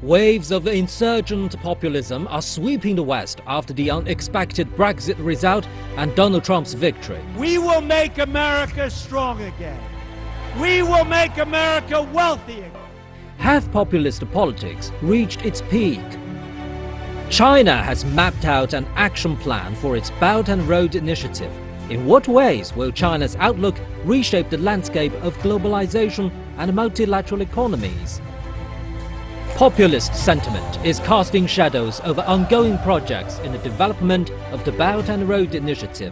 Waves of insurgent populism are sweeping the West after the unexpected Brexit result and Donald Trump's victory. We will make America strong again. We will make America wealthy again. Have populist politics reached its peak? China has mapped out an action plan for its Belt and Road Initiative. In what ways will China's outlook reshape the landscape of globalization and multilateral economies? Populist sentiment is casting shadows over ongoing projects in the development of the Belt and Road Initiative.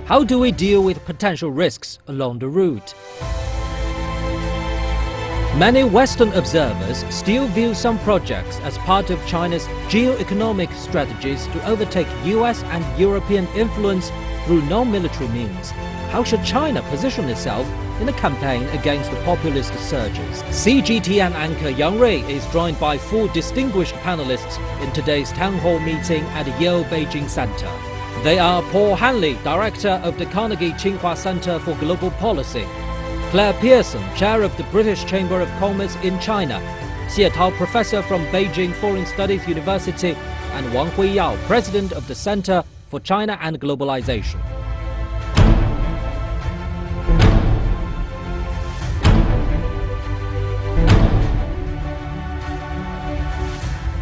How do we deal with potential risks along the route? Many Western observers still view some projects as part of China's geo-economic strategies to overtake US and European influence through non-military means. How should China position itself in a campaign against the populist surges? CGTN anchor Yang Rui is joined by 4 distinguished panelists in today's town hall meeting at Yale Beijing Center. They are Paul Hanley, director of the Carnegie Tsinghua Center for Global Policy; Claire Pearson, chair of the British Chamber of Commerce in China; Xie Tao, professor from Beijing Foreign Studies University; and Wang Huiyao, president of the Center for China and Globalization.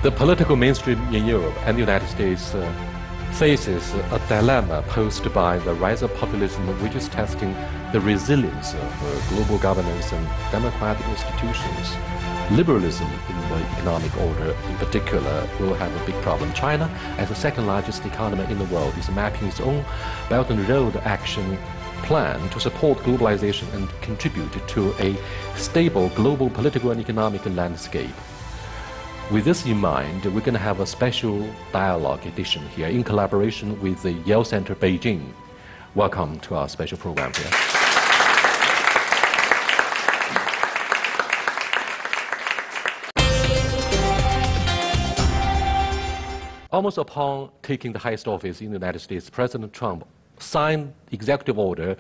The political mainstream in Europe and the United States faces a dilemma posed by the rise of populism, which is testing the resilience of global governance and democratic institutions. Liberalism in the economic order, in particular, will have a big problem. China, as the second largest economy in the world, is mapping its own Belt and Road action plan to support globalization and contribute to a stable global political and economic landscape. With this in mind, we're going to have a special dialogue edition here in collaboration with the Yale Center Beijing. Welcome to our special program here. Almost upon taking the highest office in the United States, President Trump signed executive order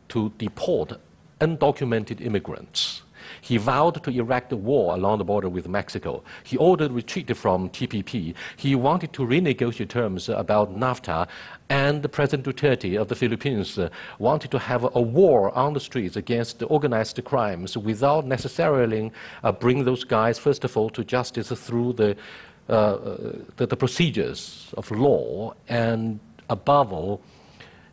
to deport undocumented immigrants. He vowed to erect a wall along the border with Mexico. He ordered retreat from TPP. He wanted to renegotiate terms about NAFTA. And President Duterte of the Philippines wanted to have a war on the streets against the organized crimes without necessarily bring those guys, first of all, to justice through the procedures of law. And above all,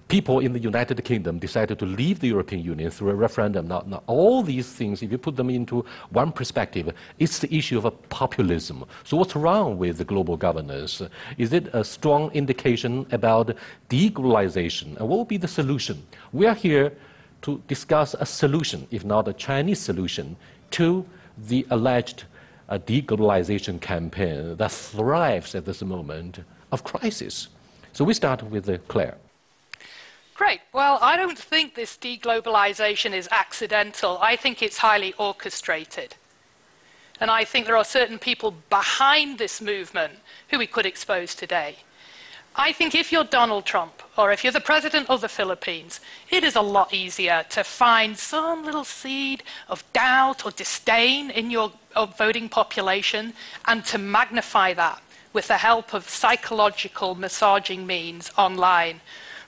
people in the United Kingdom decided to leave the European Union through a referendum. Now all these things, if you put them into one perspective, it's the issue of populism. So what's wrong with the global governance? Is it a strong indication about deglobalization? And what will be the solution? We are here to discuss a solution, if not a Chinese solution, to the alleged deglobalization campaign that thrives at this moment of crisis. So we start with Claire. Great. Well, I don't think this deglobalization is accidental. I think it's highly orchestrated. And I think there are certain people behind this movement who we could expose today. I think if you're Donald Trump, or if you're the president of the Philippines, it is a lot easier to find some little seed of doubt or disdain in your voting population and to magnify that with the help of psychological massaging means online,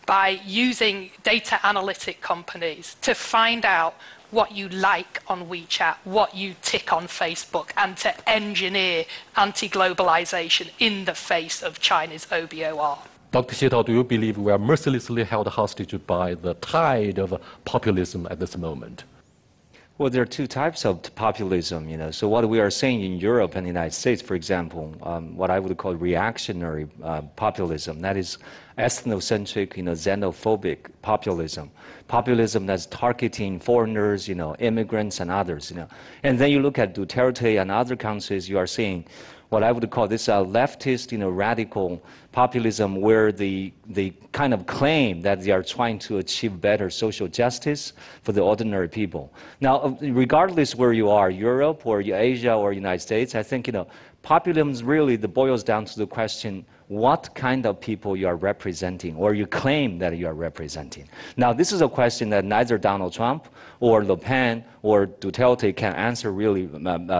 by using data analytic companies to find out what you like on WeChat, what you tick on Facebook, and to engineer anti-globalization in the face of China's OBOR. Dr. Xie Tao, do you believe we are mercilessly held hostage by the tide of populism at this moment? Well, there are 2 types of populism, So what we are seeing in Europe and the United States, for example, what I would call reactionary populism, that is ethnocentric, xenophobic populism. Populism that's targeting foreigners, immigrants and others, And then you look at Duterte and other countries, you are seeing what I would call this leftist, radical populism, where they kind of claim that they are trying to achieve better social justice for the ordinary people. Now, regardless where you are, Europe or Asia or United States, I think, populism really boils down to the question, what kind of people you are representing or you claim that you are representing. Now, this is a question that neither Donald Trump or Le Pen or Duterte can answer really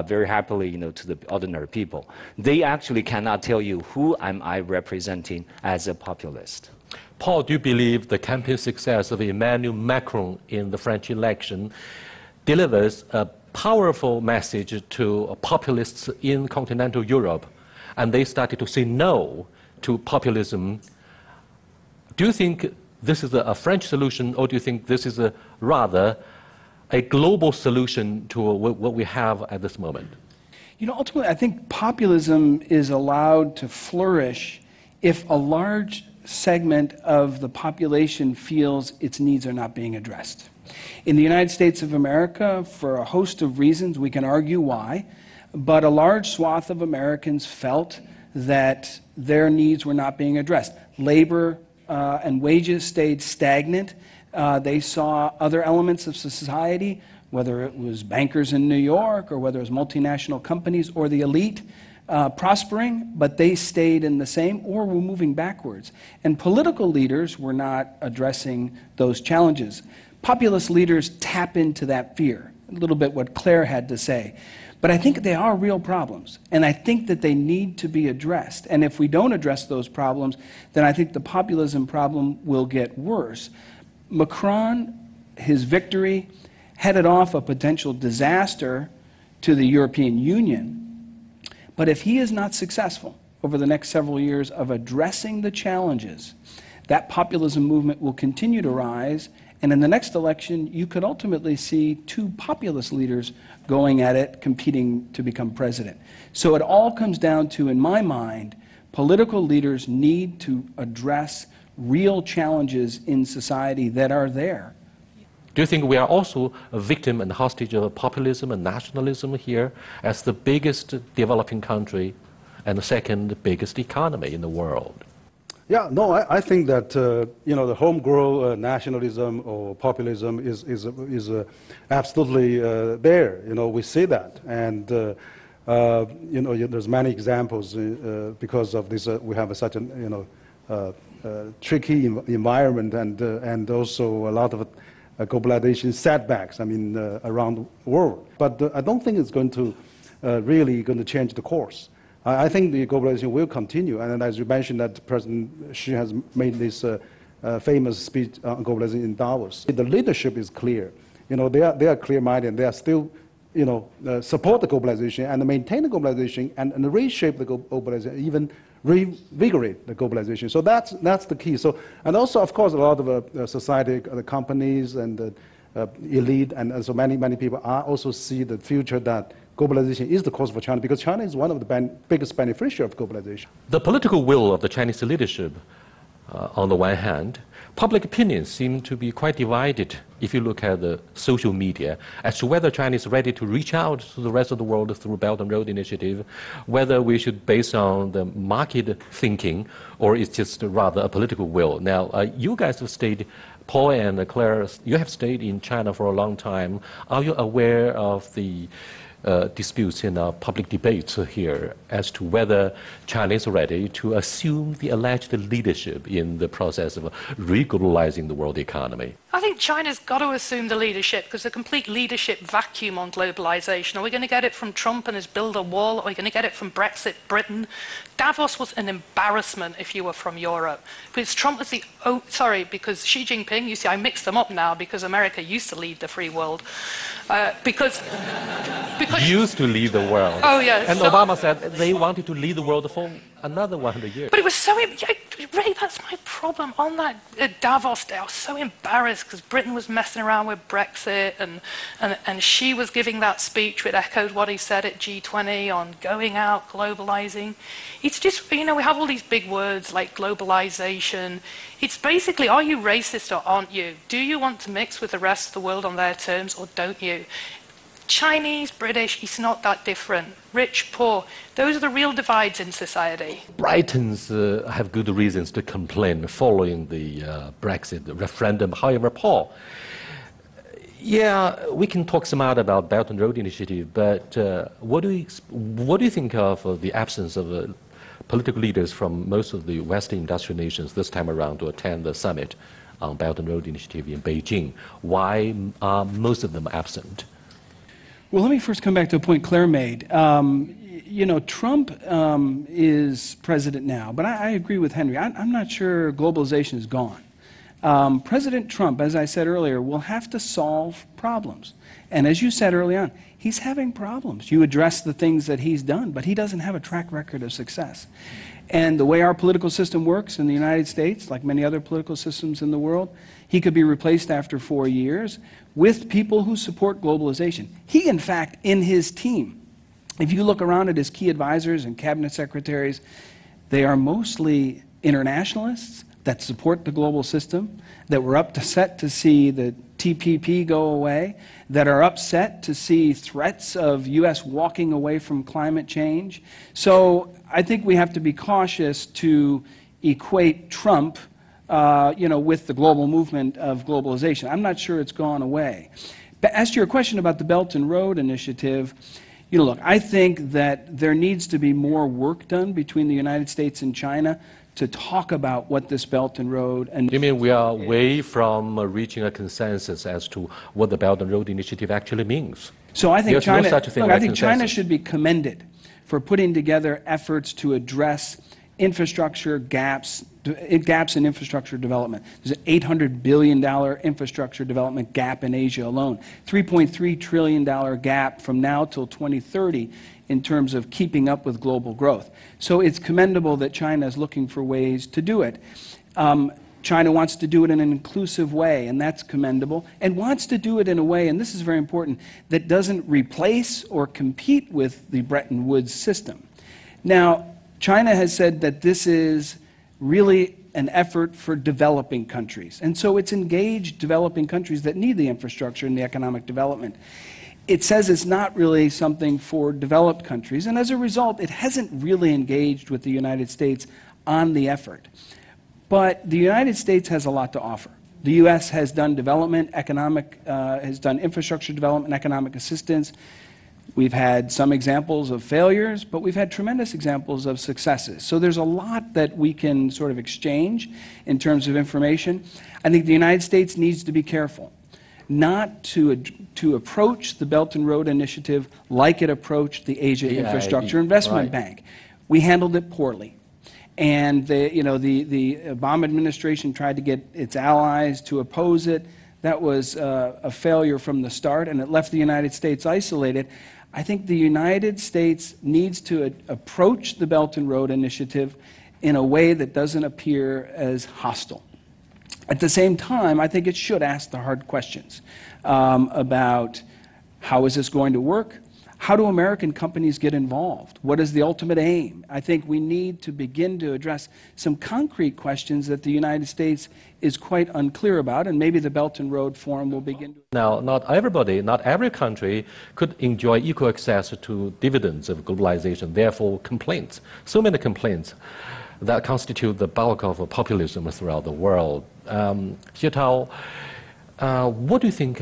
very happily, to the ordinary people. They actually cannot tell you who am I representing as a populist. Paul, do you believe the campaign success of Emmanuel Macron in the French election delivers a powerful message to populists in continental Europe, and they started to say no to populism? Do you think this is a French solution, or do you think this is rather a global solution to what we have at this moment? Ultimately, I think populism is allowed to flourish if a large segment of the population feels its needs are not being addressed. In the United States of America, for a host of reasons, we can argue why, but a large swath of Americans felt that their needs were not being addressed. Labor and wages stayed stagnant. They saw other elements of society, whether it was bankers in New York or whether it was multinational companies or the elite, prospering, but they stayed in the same or were moving backwards. And political leaders were not addressing those challenges. Populist leaders tap into that fear, a little bit what Claire had to say. But I think they are real problems, and I think that they need to be addressed. And if we don't address those problems, then I think the populism problem will get worse. Macron, his victory, headed off a potential disaster to the European Union. But if he is not successful over the next several years of addressing the challenges, that populism movement will continue to rise. And in the next election, you could ultimately see two populist leaders going at it, competing to become president. So it all comes down to, in my mind, political leaders need to address real challenges in society that are there. Do you think we are also a victim and hostage of populism and nationalism here as the biggest developing country and the second biggest economy in the world? Yeah, no, I think that the homegrown nationalism or populism is absolutely there. We see that, and there's many examples because of this. We have such a tricky environment, and also a lot of globalization setbacks. Around the world. But I don't think it's going to really going to change the course. I think the globalization will continue, and as you mentioned, that President Xi has made this famous speech on globalization in Davos. The leadership is clear. They are clear-minded, and they are still, support the globalization and maintain the globalization and reshape the globalization, even reinvigorate the globalization. So that's the key. So, and also, of course, a lot of society, the companies and the elite, and so many people also see the future that globalization is the course for China, because China is one of the biggest beneficiaries of globalization. The political will of the Chinese leadership, on the one hand, public opinion seems to be quite divided if you look at the social media as to whether China is ready to reach out to the rest of the world through Belt and Road Initiative, whether we should base on the market thinking, or it's just rather a political will. Now, you guys have stayed, Paul and Claire, you have stayed in China for a long time. Are you aware of the disputes in our public debates here as to whether China is ready to assume the alleged leadership in the process of reglobalizing the world economy? I think China's got to assume the leadership, because a complete leadership vacuum on globalization. Are we going to get it from Trump and his build a wall? Are we going to get it from Brexit Britain? Davos was an embarrassment if you were from Europe. Because Trump was because Xi Jinping, you see, I mix them up now because America used to lead the free world. Because used to lead the world. Oh, yes. And Obama said they wanted to lead the world for another 100 years. But it was so, really, that's my problem. On that Davos day, I was so embarrassed because Britain was messing around with Brexit, and Xi was giving that speech which echoed what he said at G20 on going out, globalizing. It's just, we have all these big words like globalization. It's basically, are you racist or aren't you? Do you want to mix with the rest of the world on their terms or don't you? Chinese, British, it's not that different. Rich, poor, those are the real divides in society. Britons have good reasons to complain following the Brexit referendum. However, Paul, yeah, we can talk some out about Belt and Road Initiative, but what do you think of the absence of political leaders from most of the Western industrial nations this time around to attend the summit on Belt and Road Initiative in Beijing. Why are most of them absent? Well, let me first come back to a point Claire made. You know, Trump is president now, but I agree with Henry. I'm not sure globalization is gone. President Trump, as I said earlier, will have to solve problems. And as you said early on, he's having problems. You address the things that he's done, but he doesn't have a track record of success. And the way our political system works in the United States, like many other political systems in the world, he could be replaced after 4 years with people who support globalization. He, in fact, in his team, if you look around at his key advisors and cabinet secretaries, they are mostly internationalists that support the global system, that were upset to see the TPP go away, that are upset to see threats of U.S. walking away from climate change. So I think we have to be cautious to equate Trump you know, with the global movement of globalization. I'm not sure it's gone away. But as to your question about the Belt and Road Initiative, you know, look, I think that there needs to be more work done between the United States and China to talk about what this Belt and Road and You mean we are away from reaching a consensus as to what the Belt and Road Initiative actually means? So I think There's China, no such a thing look, like I think China consensus. should be commended for putting together efforts to address infrastructure gaps in infrastructure development. There's an $800 billion infrastructure development gap in Asia alone, $3.3 trillion gap from now till 2030 in terms of keeping up with global growth. So it's commendable that China is looking for ways to do it. China wants to do it in an inclusive way, and that's commendable, and wants to do it in a way, and this is very important, that doesn't replace or compete with the Bretton Woods system. Now, China has said that this is really an effort for developing countries, and so it's engaged developing countries that need the infrastructure and the economic development. It says it's not really something for developed countries, and as a result, it hasn't really engaged with the United States on the effort. But the United States has a lot to offer. The U.S. has done development, has done infrastructure development, economic assistance. We've had some examples of failures, but we've had tremendous examples of successes. So there's a lot that we can sort of exchange in terms of information. I think the United States needs to be careful not to approach the Belt and Road Initiative like it approached the Asia Infrastructure Investment Bank. We handled it poorly. And the Obama administration tried to get its allies to oppose it. That was a failure from the start, and it left the United States isolated. I think the United States needs to approach the Belt and Road Initiative in a way that doesn't appear as hostile. At the same time, I think it should ask the hard questions about how is this going to work? How do American companies get involved? What is the ultimate aim? I think we need to begin to address some concrete questions that the United States is quite unclear about, and maybe the Belt and Road Forum will begin to... Now, not every country could enjoy equal access to dividends of globalization, therefore complaints. So many complaints that constitute the bulk of populism throughout the world. Xie Tao, what do you think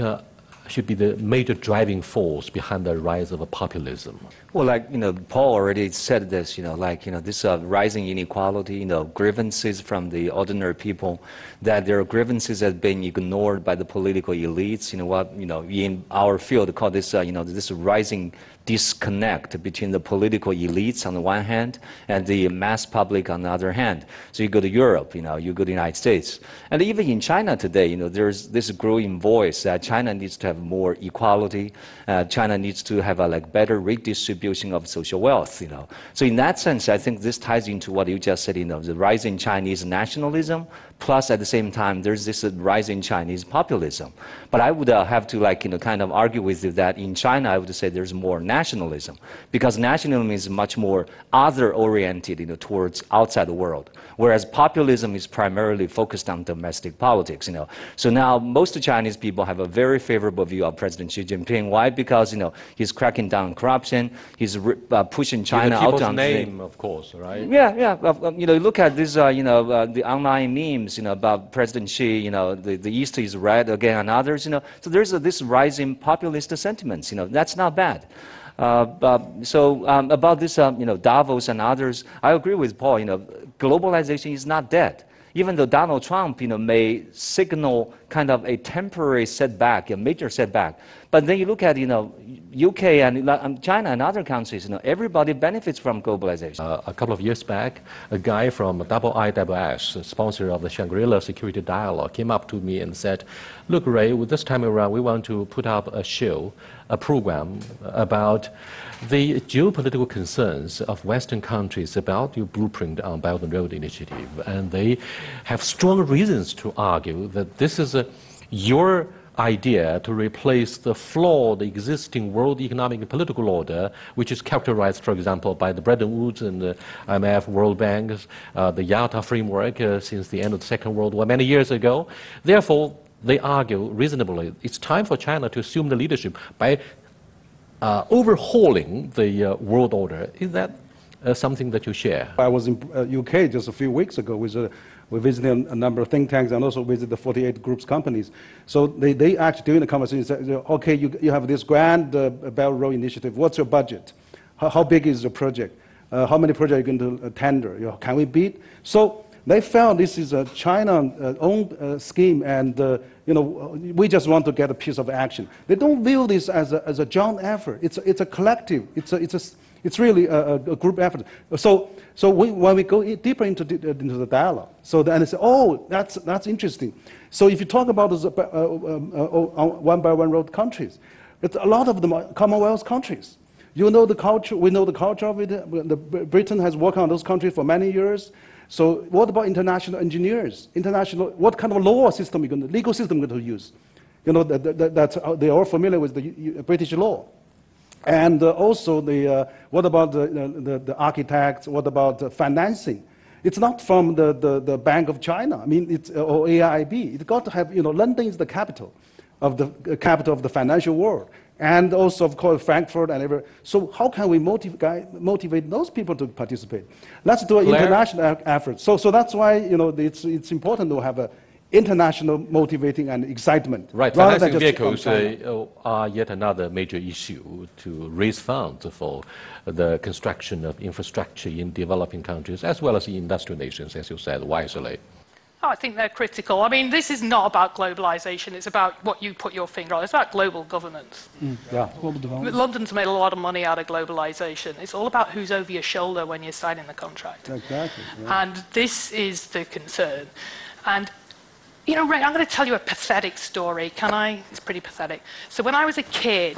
should be the major driving force behind the rise of populism? Well, like, Paul already said this, this rising inequality, grievances from the ordinary people, that their grievances have been ignored by the political elites, in our field call this, this rising disconnect between the political elites on the one hand and the mass public on the other hand. So you go to Europe, you go to the United States. And even in China today, there's this growing voice that China needs to have more equality, China needs to have a better redistribution of social wealth, So in that sense, I think this ties into what you just said, the rising Chinese nationalism, plus at the same time, there's this rising Chinese populism. But I would have to kind of argue with you that in China, I would say there's more nationalism, because nationalism is much more other-oriented, towards outside the world, whereas populism is primarily focused on domestic politics, So now most Chinese people have a very favorable view of President Xi Jinping. Why? Because, he's cracking down on corruption, he's pushing China out on the name, of course, right? Yeah. Look at this, the online memes, about President Xi, the East is red again and others, So there's this rising populist sentiments, That's not bad. About this, Davos and others, I agree with Paul. Globalization is not dead. Even though Donald Trump, may signal kind of a temporary setback, a major setback, but then you look at, UK and China and other countries, everybody benefits from globalization. A couple of years back, a guy from IISS, sponsor of the Shangri-La Security Dialogue, came up to me and said, "Look, Ray, this time around, we want to put up a show, a program about the geopolitical concerns of Western countries about your blueprint on Belt and Road Initiative." And they have strong reasons to argue that this is your idea to replace the flawed existing world economic and political order, which is characterized, for example, by the Bretton Woods and the IMF, World Bank, the Yalta framework since the end of the Second World War many years ago. Therefore, they argue reasonably, it's time for China to assume the leadership by overhauling the world order. Is that something that you share? I was in UK just a few weeks ago we visited a number of think tanks and also visited the 48 groups companies. So they actually during the conversation said, okay, you have this grand Belt Road Initiative. What's your budget? How big is the project? How many projects are you going to tender? Can we beat? So they felt this is a China-owned scheme, and we just want to get a piece of action. They don't view this as a joint effort. It's a collective. It's really a group effort. So when we go deeper into the dialogue, so then they say, oh, that's interesting. So if you talk about those one by one road countries, a lot of them are Commonwealth countries. You know the culture. We know the culture of it. Britain has worked on those countries for many years. So what about international engineers? What kind of law system legal system you're going to use? They're all familiar with the British law. And also, what about the architects? What about financing? It's not from the Bank of China. I mean, or AIIB. It's got to have, London is the capital of the financial world. And also, of course, Frankfurt and everywhere. So how can we motivate those people to participate? Let's do an international effort. So that's why, it's important to have a international motivating and excitement. Right, financing vehicles are yet another major issue to raise funds for the construction of infrastructure in developing countries as well as in industrial nations, as you said wisely. Oh, I think they're critical. I mean, this is not about globalization. It's about what you put your finger on. It's about global governance. Yeah, global development. London's made a lot of money out of globalization. It's all about who's over your shoulder when you're signing the contract. Exactly. Yeah. And this is the concern. And Ray, I'm going to tell you a pathetic story. Can I? It's pretty pathetic. So when I was a kid,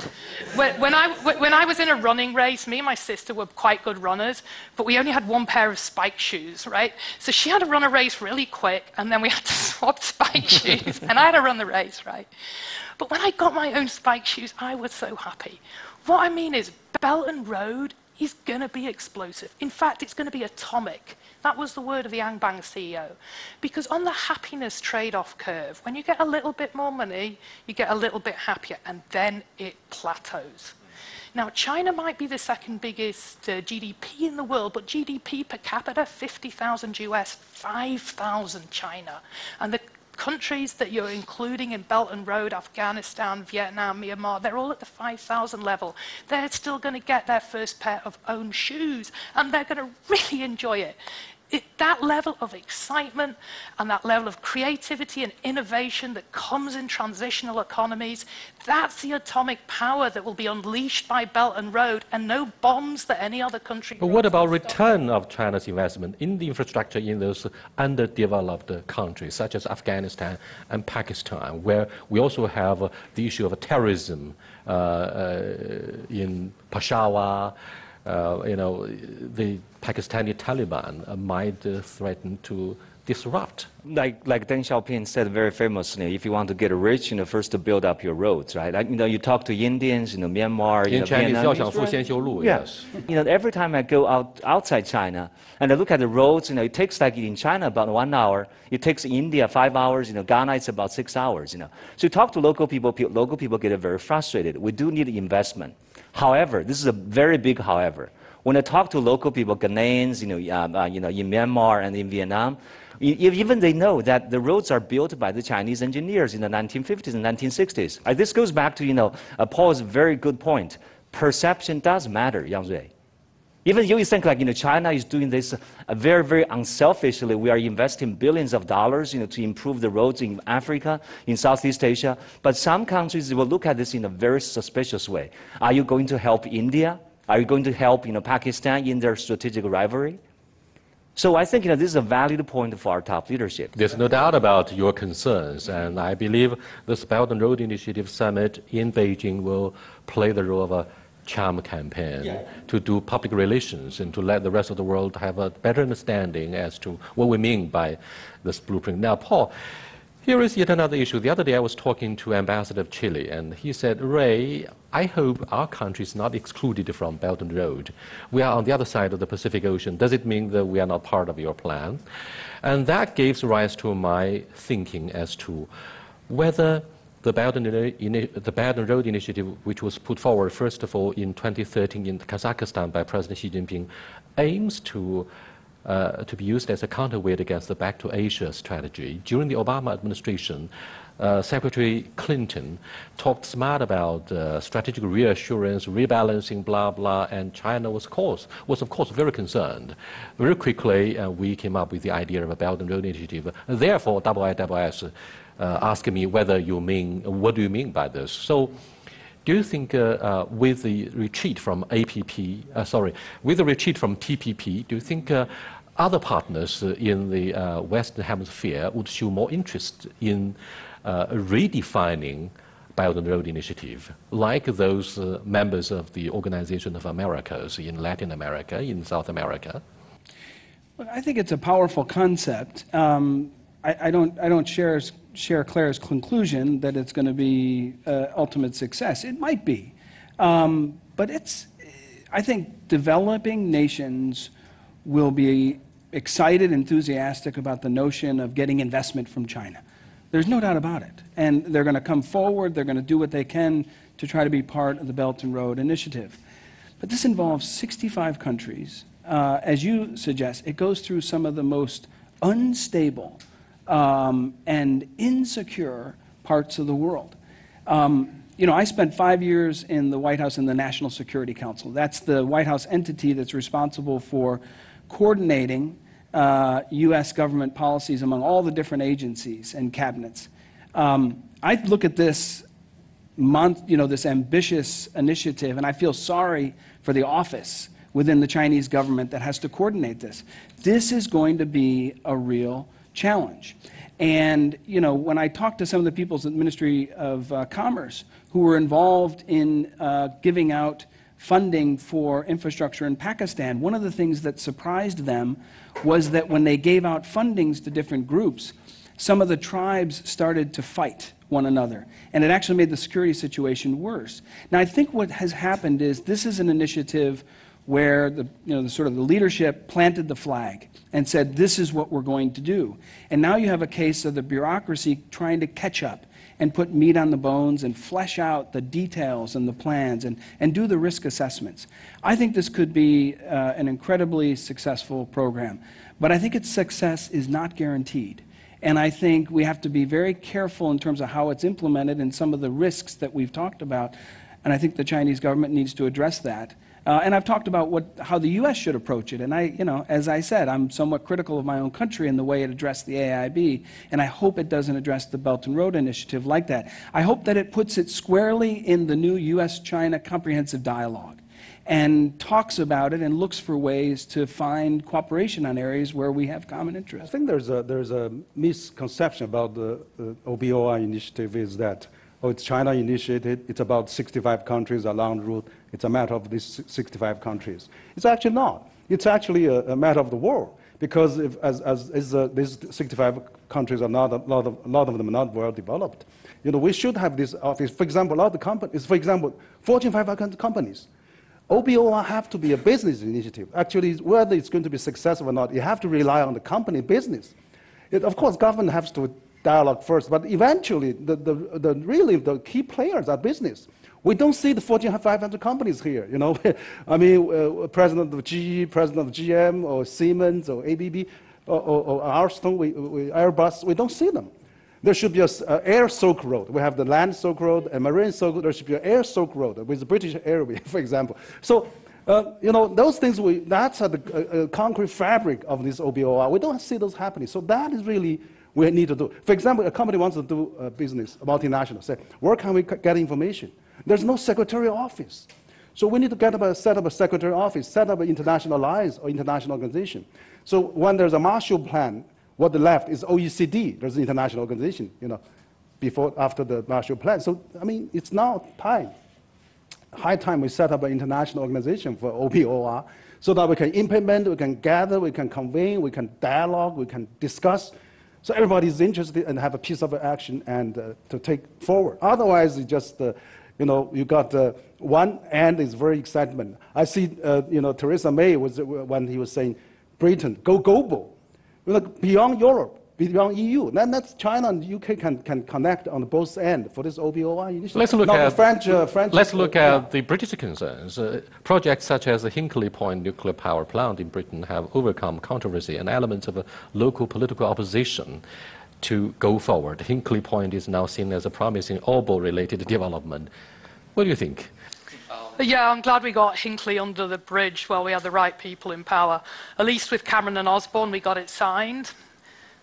when I was in a running race, me and my sister were quite good runners, but we only had one pair of spike shoes, right? So she had to run a race really quick, and then we had to swap spike shoes, and I had to run the race, right? But when I got my own spike shoes, I was so happy. What I mean is, Belt and Road is going to be explosive. In fact, it's going to be atomic. That was the word of the Angbang CEO. Because on the happiness trade-off curve, when you get a little bit more money, you get a little bit happier, and then it plateaus. Now, China might be the second biggest GDP in the world, but GDP per capita, 50,000 US, 5,000 China. And the countries that you're including in Belt and Road, Afghanistan, Vietnam, Myanmar, they're all at the 5,000 level. They're still going to get their first pair of own shoes, and they're going to really enjoy it. That level of excitement and that level of creativity and innovation that comes in transitional economies, that's the atomic power that will be unleashed by Belt and Road, and no bombs that any other country... But what about return of China's investment in the infrastructure in those underdeveloped countries, such as Afghanistan and Pakistan, where we also have the issue of terrorism in Peshawar? The Pakistani Taliban might threaten to disrupt. Like Deng Xiaoping said very famously, if you want to get rich, first to build up your roads, right? You talk to Indians, Myanmar, in Chinese, Vietnam, yes. Every time I go outside China and I look at the roads, it takes like in China about 1 hour. It takes India 5 hours. Ghana it's about 6 hours. So you talk to local people get very frustrated. We do need investment. However, this is a very big however. When I talk to local people, Ghanaians, in Myanmar and in Vietnam, even they know that the roads are built by the Chinese engineers in the 1950s and 1960s. This goes back to Paul's very good point. perception does matter, Yang Zui. Even you think like, China is doing this very, very unselfishly. We are investing billions of dollars, to improve the roads in Africa, in Southeast Asia. But some countries will look at this in a very suspicious way. Are you going to help India? Are you going to help, Pakistan in their strategic rivalry? So I think, this is a valid point for our top leadership. There's no doubt about your concerns, and I believe this Belt and Road Initiative Summit in Beijing will play the role of a charm campaign to do public relations and to let the rest of the world have a better understanding as to what we mean by this blueprint. Now, Paul, here is yet another issue. The other day I was talking to Ambassador of Chile, and he said, Ray, I hope our country is not excluded from Belt and Road. We are on the other side of the Pacific Ocean. Does it mean that we are not part of your plan? And that gives rise to my thinking as to whether the Belt and Road Initiative, which was put forward, first of all, in 2013 in Kazakhstan by President Xi Jinping, aims to be used as a counterweight against the Back to Asia strategy. During the Obama administration, Secretary Clinton talked smart about strategic reassurance, rebalancing, blah, blah, and China was of course very concerned. Very quickly, we came up with the idea of a Belt and Road Initiative. Therefore, IISS asked me what do you mean by this? So, do you think with the retreat from with the retreat from TPP, do you think other partners in the Western Hemisphere would show more interest in redefining Belt and Road Initiative, like those members of the Organization of Americas in Latin America, in South America? Well, I think it's a powerful concept. I don't share Claire's conclusion that it's going to be ultimate success. It might be, but I think developing nations will be excited, enthusiastic about the notion of getting investment from China. There's no doubt about it. And they're going to come forward, they're going to do what they can to try to be part of the Belt and Road Initiative. But this involves 65 countries. As you suggest, it goes through some of the most unstable and insecure parts of the world. I spent 5 years in the White House in the National Security Council. That's the White House entity that's responsible for coordinating U.S. government policies among all the different agencies and cabinets. I look at this this ambitious initiative, and I feel sorry for the office within the Chinese government that has to coordinate this. This is going to be a real challenge. And, when I talked to some of the people at the Ministry of Commerce who were involved in giving out funding for infrastructure in Pakistan, one of the things that surprised them was that when they gave out fundings to different groups, some of the tribes started to fight one another, and it actually made the security situation worse. Now, I think what has happened is this is an initiative where the leadership planted the flag and said, this is what we're going to do. And now you have a case of the bureaucracy trying to catch up and put meat on the bones and flesh out the details and the plans and do the risk assessments. I think this could be an incredibly successful program, but I think its success is not guaranteed. And I think we have to be very careful in terms of how it's implemented and some of the risks that we've talked about. And I think the Chinese government needs to address that. And I've talked about how the U.S. should approach it. And as I said, I'm somewhat critical of my own country in the way it addressed the AIIB, and I hope it doesn't address the Belt and Road Initiative like that. I hope that it puts it squarely in the new U.S.-China comprehensive dialogue and talks about it and looks for ways to find cooperation on areas where we have common interests. I think there's a misconception about the OBOI initiative is that, it's China initiated, it's about 65 countries along the route, it's a matter of these 65 countries. It's actually not. It's actually a matter of the world, because these 65 countries are not, a lot of them are not well developed. We should have this office. For example, a lot of the companies, Fortune 500 companies, OBOI have to be a business initiative. Actually, whether it's going to be successful or not, you have to rely on the company business. Of course, government has to dialogue first, but eventually, the key players are business. We don't see the Fortune 500 companies here, I mean, president of GE, president of GM, or Siemens, or ABB, or Alstom, Airbus, we don't see them. There should be an air Silk Road. We have the land Silk Road and marine Silk Road. There should be an air Silk Road with the British Airways, for example. So, those things, that's the concrete fabric of this OBOR. We don't see those happening. So that is really we need to do. For example, a company wants to do business, a multinational, say, where can we get information? There's no secretarial office. So we need to set up a secretarial office, set up an international alliance or international organization. So when there's a Marshall Plan, what left is OECD. There's an international organization, after the Marshall Plan. So, I mean, it's now time. High time we set up an international organization for OBOR so that we can implement, we can gather, we can convene, we can dialogue, we can discuss. So everybody's interested and have a piece of action and to take forward. Otherwise, it's just, you got one end is very excitement. I see, Theresa May when he was saying, Britain, go global, beyond Europe, beyond EU. Then that's China and UK can connect on both ends for this OBOR initiative. Let's look at the British concerns. Projects such as the Hinkley Point nuclear power plant in Britain have overcome controversy and elements of a local political opposition to go forward. Hinkley Point is now seen as a promising oil-related development. What do you think? Yeah, I'm glad we got Hinkley under the bridge while we had the right people in power. At least with Cameron and Osborne, we got it signed.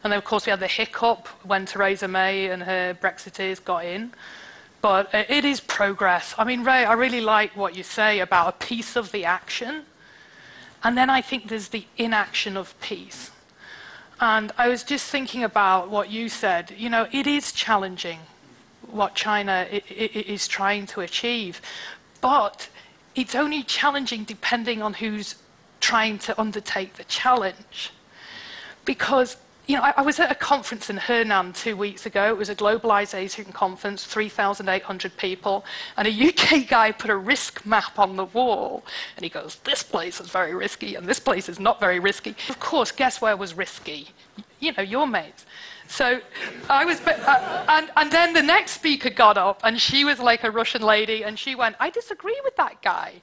And then, of course, we had the hiccup when Theresa May and her Brexiteers got in. But it is progress. I mean, Ray, I really like what you say about a piece of the action. And then I think there's the inaction of peace. And I was just thinking about what you said. It is challenging what China is trying to achieve. But it's only challenging depending on who's trying to undertake the challenge. Because I was at a conference in Henan 2 weeks ago. It was a globalization conference, 3,800 people, and a UK guy put a risk map on the wall, and he goes, this place is very risky, and this place is not very risky. Of course, guess where was risky? Your mates. So I was, and then the next speaker got up, and she was like a Russian lady, and she went, I disagree with that guy.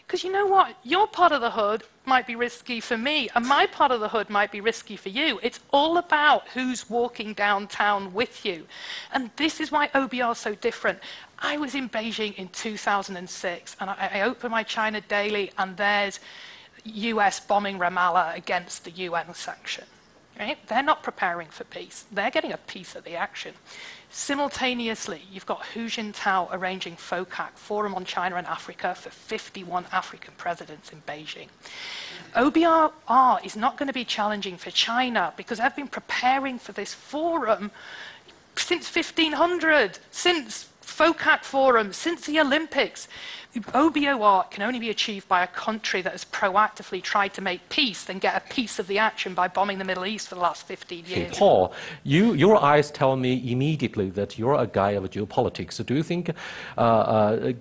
Because you know what? Your part of the hood might be risky for me, and my part of the hood might be risky for you. It's all about who's walking downtown with you. And this is why OBR is so different. I was in Beijing in 2006, and I open my China Daily, and there's US bombing Ramallah against the UN sanction. Right? They're not preparing for peace. They're getting a piece of the action. Simultaneously, you've got Hu Jintao arranging FOCAC, Forum on China and Africa, for 51 African presidents in Beijing. OBR is not going to be challenging for China because they've been preparing for this forum since 1500, since FOCAC Forum, since the Olympics. OBOR can only be achieved by a country that has proactively tried to make peace and get a piece of the action by bombing the Middle East for the last 15 years. Okay, Paul, your eyes tell me immediately that you're a guy of geopolitics. Do you think,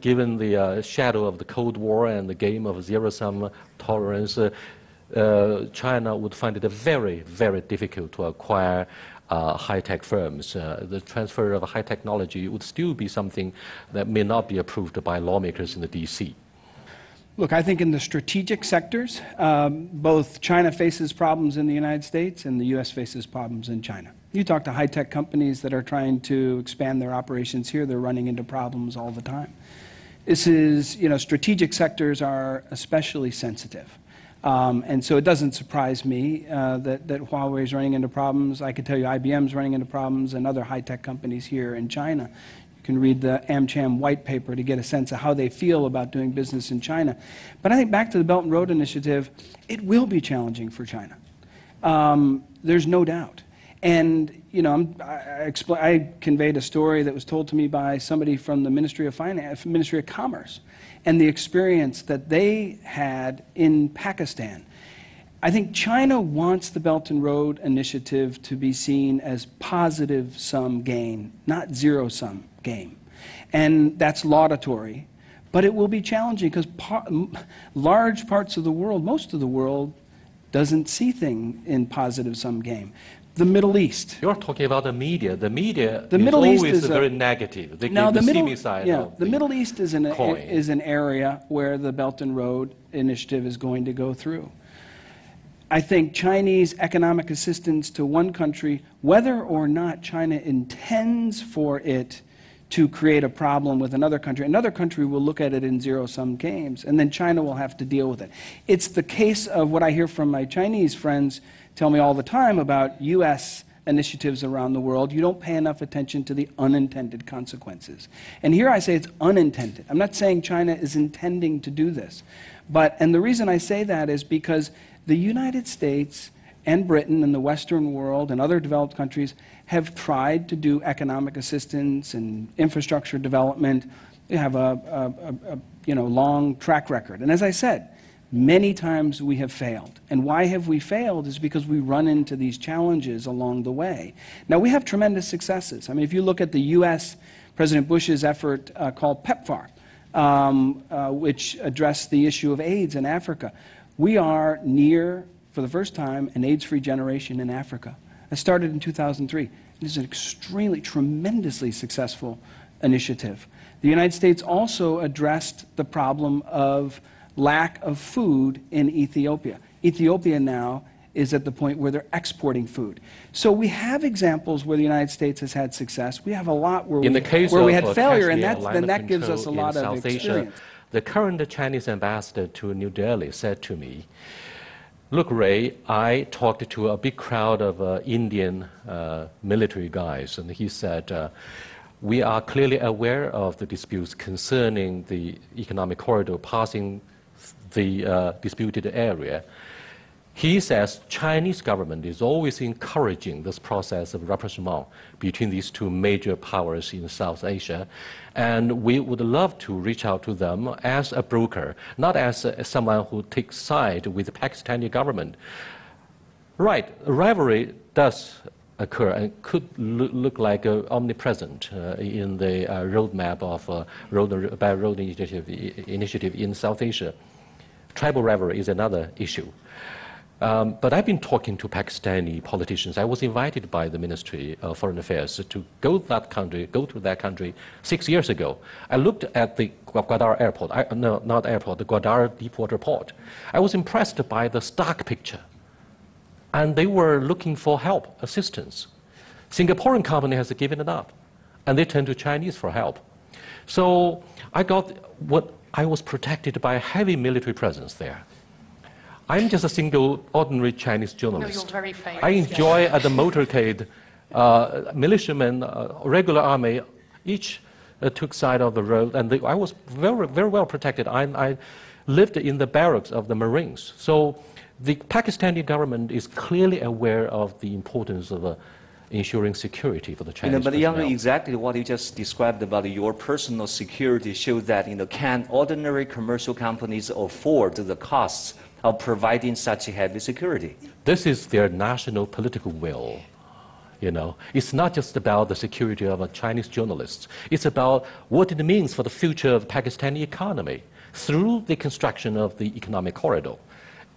given the shadow of the Cold War and the game of zero-sum tolerance, China would find it very, very difficult to acquire high-tech firms? The transfer of high technology would still be something that may not be approved by lawmakers in the DC. Look, I think in the strategic sectors, both China faces problems in the United States and the U.S. faces problems in China. You talk to high-tech companies that are trying to expand their operations here, they're running into problems all the time. This is, strategic sectors are especially sensitive. And so it doesn't surprise me that Huawei is running into problems. I could tell you IBM's running into problems and other high-tech companies here in China. You can read the AmCham white paper to get a sense of how they feel about doing business in China. But I think back to the Belt and Road Initiative, it will be challenging for China. There's no doubt. And, I conveyed a story that was told to me by somebody from the Ministry of Finance, Ministry of Commerce, and the experience that they had in Pakistan. I think China wants the Belt and Road Initiative to be seen as positive-sum gain, not zero-sum game. And that's laudatory, but it will be challenging because large parts of the world, most of the world, doesn't see things in positive-sum game. The Middle East. You're talking about the media. The media is always very negative. They give the seamy side of the Middle East is an area where the Belt and Road Initiative is going to go through. I think Chinese economic assistance to one country, whether or not China intends for it to create a problem with another country will look at it in zero-sum games, and then China will have to deal with it. It's the case of what I hear from my Chinese friends tell me all the time about U.S. initiatives around the world. You don't pay enough attention to the unintended consequences. And here I say it's unintended. I'm not saying China is intending to do this. And the reason I say that is because the United States and Britain and the Western world and other developed countries have tried to do economic assistance and infrastructure development. They have a long track record. And as I said, many times we have failed. And why have we failed is because we run into these challenges along the way. Now, we have tremendous successes. I mean, if you look at the U.S., President Bush's effort called PEPFAR, which addressed the issue of AIDS in Africa, we are near, for the first time, an AIDS-free generation in Africa. It started in 2003. It is an extremely, tremendously successful initiative. The United States also addressed the problem of lack of food in Ethiopia. Ethiopia now is at the point where they're exporting food. So we have examples where the United States has had success. We have a lot where we had failure, and that gives us a lot of experience. The current Chinese ambassador to New Delhi said to me, "Look, Ray, I talked to a big crowd of Indian military guys, and he said, we are clearly aware of the disputes concerning the economic corridor passing the disputed area. He says Chinese government is always encouraging this process of rapprochement between these two major powers in South Asia, and we would love to reach out to them as a broker, not as someone who takes side with the Pakistani government." Right, rivalry does occur and could look like omnipresent in the roadmap of Road Initiative in South Asia. Tribal rivalry is another issue. But I've been talking to Pakistani politicians. I was invited by the Ministry of Foreign Affairs to go to that country 6 years ago. I looked at the Gwadar airport, the Gwadar deepwater port. I was impressed by the stark picture. And they were looking for help, assistance. Singaporean company has given it up, and they turned to Chinese for help. So I was protected by a heavy military presence there. I'm just a single, ordinary Chinese journalist. No, you're very famous. I enjoy at the motorcade, militiamen, regular army, each took side of the road, and I was very, very well protected. I lived in the barracks of the Marines. So the Pakistani government is clearly aware of the importance of ensuring security for the Chinese But personnel. exactly what you just described about your personal security shows that can ordinary commercial companies afford the costs of providing such heavy security? This is their national political will. It's not just about the security of Chinese journalists. It's about what it means for the future of the Pakistani economy through the construction of the economic corridor.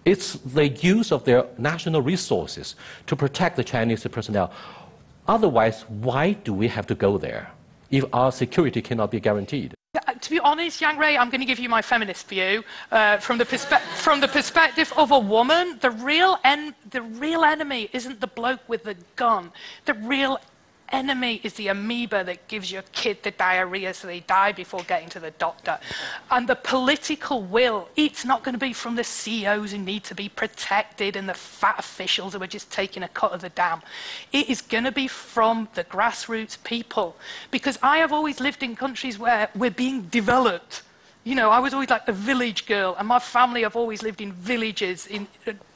It's the use of their national resources to protect the Chinese personnel. Otherwise, why do we have to go there if our security cannot be guaranteed? To be honest, Yang Rui, I'm going to give you my feminist view. From the perspective of a woman, the real enemy isn't the bloke with the gun. The real enemy is the amoeba that gives your kid the diarrhea so they die before getting to the doctor. And the political will, it's not going to be from the CEOs who need to be protected and the fat officials who are just taking a cut of the dam. It is going to be from the grassroots people. Because I have always lived in countries where we're being developed. I was always like a village girl, and my family have always lived in villages in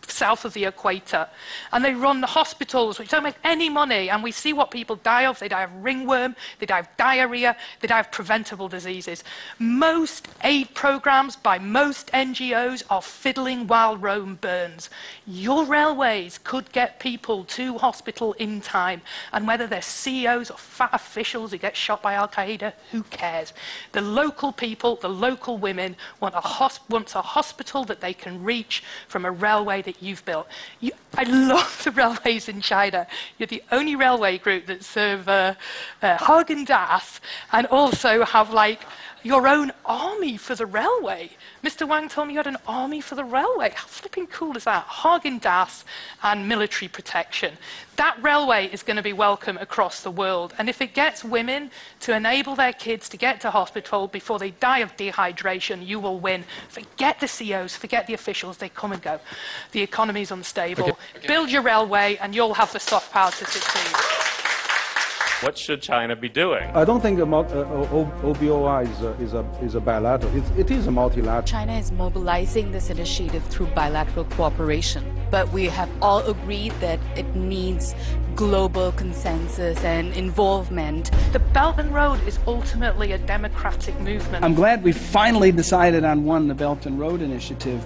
south of the equator, and they run the hospitals which don't make any money, and we see what people die of. They die of ringworm, they die of diarrhea, they die of preventable diseases. Most aid programs by most NGOs are fiddling while Rome burns. Your railways could get people to hospital in time, and whether they're CEOs or fat officials who get shot by Al-Qaeda, who cares? The local people, the local women want a hospital that they can reach from a railway that you've built. I love the railways in China. You're the only railway group that serve Haagen-Dazs and also have your own army for the railway. Mr. Wang told me you had an army for the railway. How flipping cool is that? Haagen-Dazs and military protection. That railway is going to be welcome across the world. And if it gets women to enable their kids to get to hospital before they die of dehydration, you will win. Forget the CEOs, forget the officials, they come and go. The economy's unstable. Okay. Build your railway and you'll have the soft power to succeed. What should China be doing? I don't think OBOI is a bilateral. It is a multilateral. China is mobilizing this initiative through bilateral cooperation, but we have all agreed that it needs global consensus and involvement. The Belt and Road is ultimately a democratic movement. I'm glad we finally decided on one, the Belt and Road Initiative.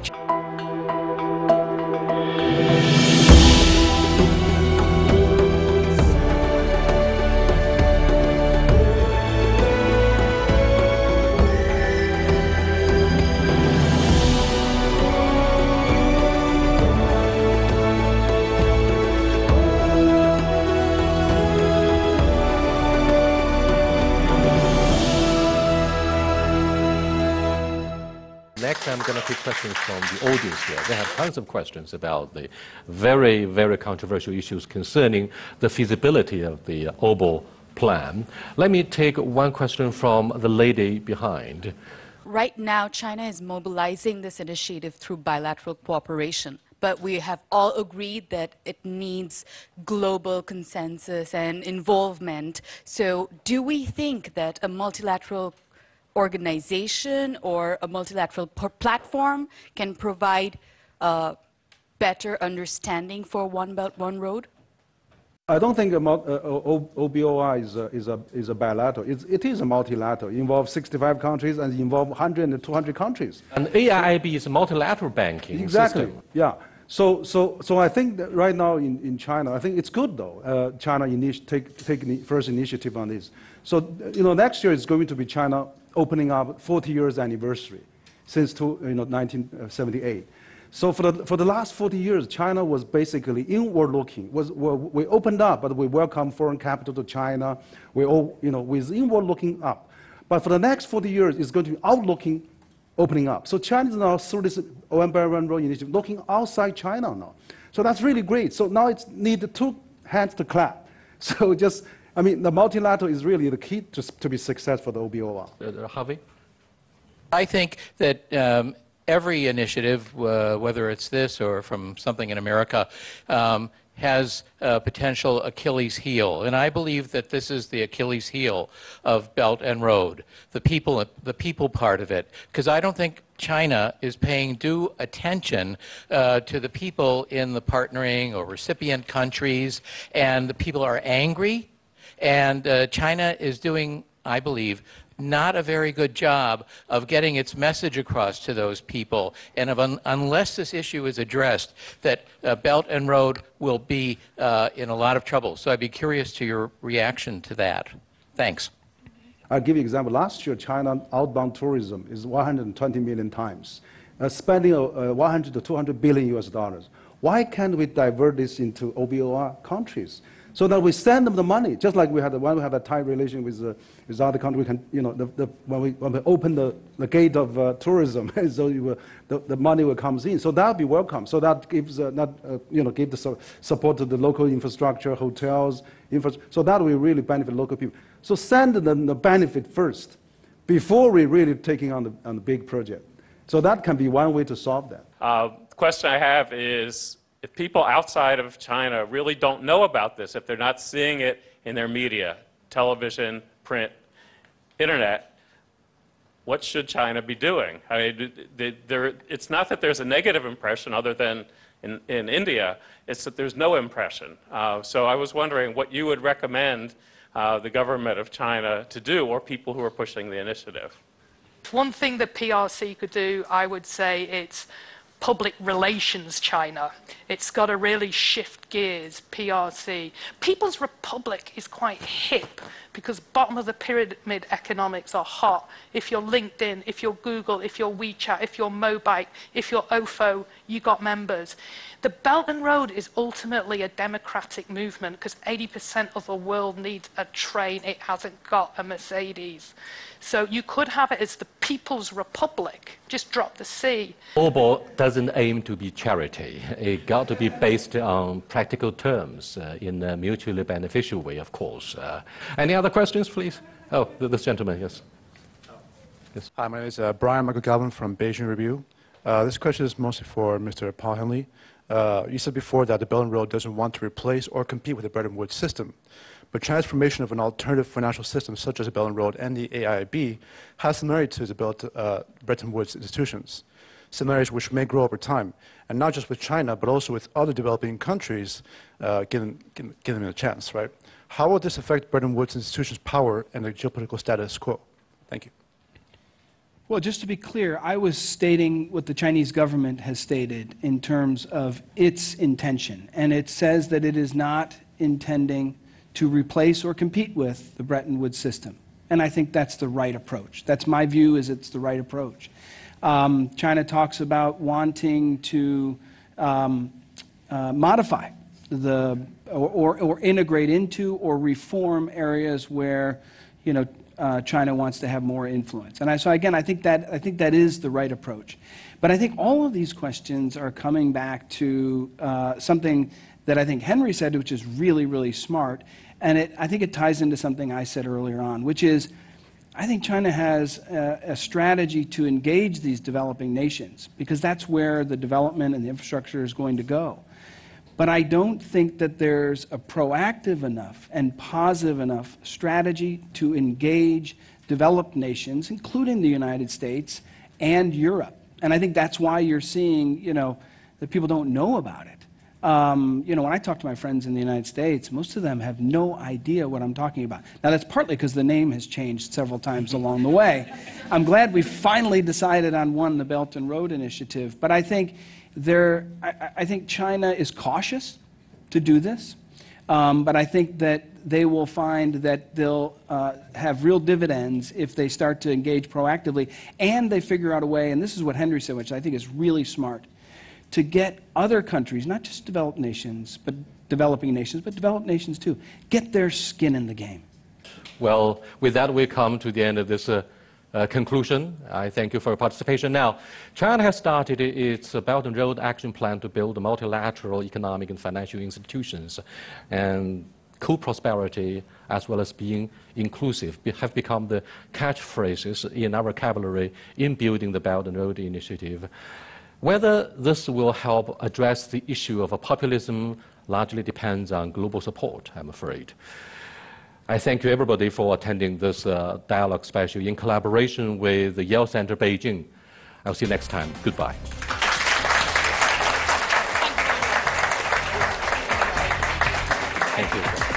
Next, I'm going to take questions from the audience here. They have tons of questions about the very, very controversial issues concerning the feasibility of the OBO plan. Let me take one question from the lady behind. Right now, China is mobilizing this initiative through bilateral cooperation, but we have all agreed that it needs global consensus and involvement. So do we think that a multilateral organization or a multilateral platform can provide better understanding for One Belt, One Road? I don't think OBOI is a bilateral. It is a multilateral. It involves 65 countries and involves 100 and 200 countries. And AIIB is a multilateral banking exactly. system. Yeah. So I think that right now in China, I think it's good though. China take the first initiative on this. So next year is going to be China opening up 40 years anniversary since 1978. So for the last 40 years, China was basically inward looking. We opened up, but we welcome foreign capital to China. We all with inward looking up. But for the next 40 years, it's going to be outlooking, opening up. So China is now through this One Belt One Road initiative looking outside China now. So that's really great. So now it's need two hands to clap. So the multilateral is really the key to be successful for the OBOR. Harvey? I think that every initiative, whether it's this or from something in America, has a potential Achilles heel. And I believe that this is the Achilles heel of Belt and Road, the people part of it. Because I don't think China is paying due attention to the people in the partnering or recipient countries, and the people are angry. And China is doing, I believe, not a very good job of getting its message across to those people. And unless this issue is addressed, that Belt and Road will be in a lot of trouble. So I'd be curious to your reaction to that. Thanks. I'll give you an example. Last year, China outbound tourism is 120 million times, spending 100 to 200 billion US dollars. Why can't we divert this into OBOR countries? So that we send them the money, just like when we have a tight relation with other countries. We can, when we open the gate of tourism, so the money will comes in. So that would be welcome. So that gives give the support to the local infrastructure, hotels, so that will really benefit local people. So send them the benefit first, before we really taking on the big project. So that can be one way to solve that. The question I have is, if people outside of China really don't know about this, if they're not seeing it in their media, television, print, internet, what should China be doing? I mean, it's not that there's a negative impression other than in India, it's that there's no impression. So I was wondering what you would recommend the government of China to do, or people who are pushing the initiative. One thing that PRC could do, I would say it's public relations China. It's got to really shift gears, PRC. People's Republic is quite hip because bottom of the pyramid economics are hot. If you're LinkedIn, if you're Google, if you're WeChat, if you're Mobike, if you're OFO, you got members. The Belt and Road is ultimately a democratic movement because 80% of the world needs a train. It hasn't got a Mercedes. So you could have it as the People's Republic, just drop the C. Global doesn't aim to be charity. It got to be based on practical terms in a mutually beneficial way, of course. Any other questions, please? Oh, this gentleman, yes. Yes. Hi, my name is Brian Michael Galvin from Beijing Review. This question is mostly for Mr. Paul Henley. You said before that the Belt and Road doesn't want to replace or compete with the Bretton Woods system. But China's formation of an alternative financial system, such as the Belt and Road and the AIIB, has similarities to the Bretton Woods institutions, similarities which may grow over time, and not just with China, but also with other developing countries, given them a chance, right? How will this affect Bretton Woods institutions' power and the geopolitical status quo? Thank you. Well, just to be clear, I was stating what the Chinese government has stated in terms of its intention, and it says that it is not intending to replace or compete with the Bretton Woods system. And I think that's the right approach. That's my view, is it's the right approach. China talks about wanting to modify or integrate into or reform areas where, you know, China wants to have more influence. And so again, I think that is the right approach. But I think all of these questions are coming back to something that I think Henry said, which is really, really smart. And I think it ties into something I said earlier on, which is I think China has a strategy to engage these developing nations because that's where the development and the infrastructure is going to go. But I don't think that there's a proactive enough and positive enough strategy to engage developed nations, including the United States and Europe. And I think that's why you're seeing, you know, that people don't know about it. You know, when I talk to my friends in the United States, most of them have no idea what I'm talking about. Now, that's partly because the name has changed several times along the way. I'm glad we finally decided on one, the Belt and Road Initiative. But I think I think China is cautious to do this. But I think that they will find that they'll have real dividends if they start to engage proactively and they figure out a way, and this is what Henry said, which I think is really smart, to get other countries, not just developed nations, but developing nations, but developed nations too, get their skin in the game. Well, with that, we come to the end of this conclusion. I thank you for your participation. Now, China has started its Belt and Road Action Plan to build multilateral economic and financial institutions, and co-prosperity as well as being inclusive have become the catchphrases in our vocabulary in building the Belt and Road Initiative. Whether this will help address the issue of populism largely depends on global support, I'm afraid. I thank you everybody for attending this dialogue special in collaboration with the Yale Center Beijing. I'll see you next time. Goodbye. Thank you.